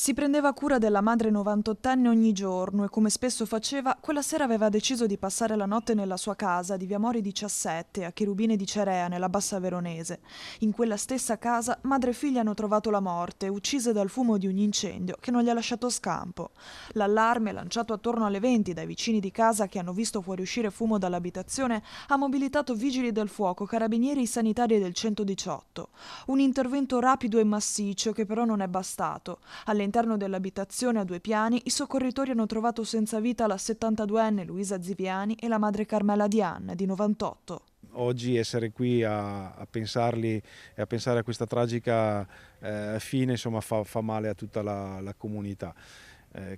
Si prendeva cura della madre 98enne ogni giorno e, come spesso faceva, quella sera aveva deciso di passare la notte nella sua casa di Via Mori 17 a Cherubine di Cerea, nella Bassa Veronese. In quella stessa casa madre e figlia hanno trovato la morte, uccise dal fumo di un incendio che non gli ha lasciato scampo. L'allarme, lanciato attorno alle 20 dai vicini di casa che hanno visto fuoriuscire fumo dall'abitazione, ha mobilitato vigili del fuoco, carabinieri e sanitari del 118. Un intervento rapido e massiccio che però non è bastato. All'interno dell'abitazione a 2 piani i soccorritori hanno trovato senza vita la 72enne Luisa Ziviani e la madre Carmela Dian, di 98. Oggi essere qui a pensarli e a pensare a questa tragica fine, insomma, fa male a tutta la comunità.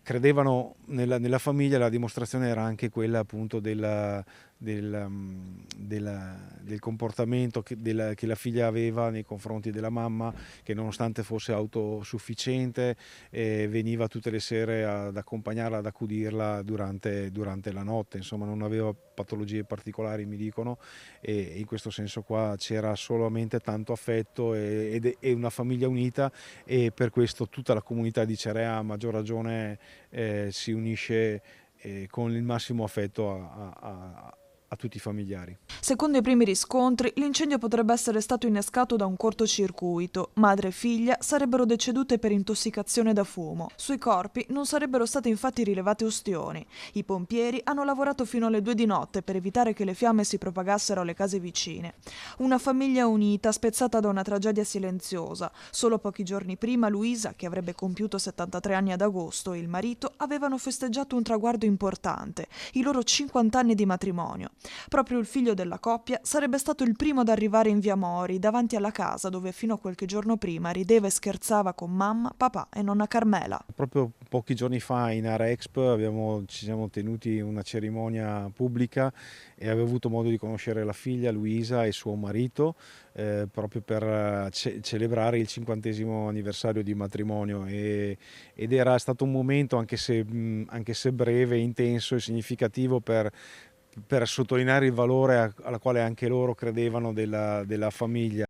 Credevano nella famiglia, la dimostrazione era anche quella appunto del comportamento che la figlia aveva nei confronti della mamma, che nonostante fosse autosufficiente veniva tutte le sere ad accompagnarla, ad accudirla durante la notte, insomma non aveva patologie particolari, mi dicono, e in questo senso qua c'era solamente tanto affetto e una famiglia unita, e per questo tutta la comunità di Cerea a maggior ragione si unisce con il massimo affetto a tutti i familiari. Secondo i primi riscontri, l'incendio potrebbe essere stato innescato da un cortocircuito. Madre e figlia sarebbero decedute per intossicazione da fumo. Sui corpi non sarebbero state infatti rilevate ustioni. I pompieri hanno lavorato fino alle 2 di notte per evitare che le fiamme si propagassero alle case vicine. Una famiglia unita, spezzata da una tragedia silenziosa. Solo pochi giorni prima Luisa, che avrebbe compiuto 73 anni ad agosto, e il marito avevano festeggiato un traguardo importante, i loro 50 anni di matrimonio. Proprio il figlio della coppia sarebbe stato il primo ad arrivare in Via Mori, davanti alla casa dove fino a qualche giorno prima rideva e scherzava con mamma, papà e nonna Carmela. Proprio pochi giorni fa in Arexp ci siamo tenuti una cerimonia pubblica e avevo avuto modo di conoscere la figlia Luisa e suo marito, proprio per celebrare il 50° anniversario di matrimonio, ed era stato un momento, anche se breve, intenso e significativo per sottolineare il valore alla quale anche loro credevano della famiglia.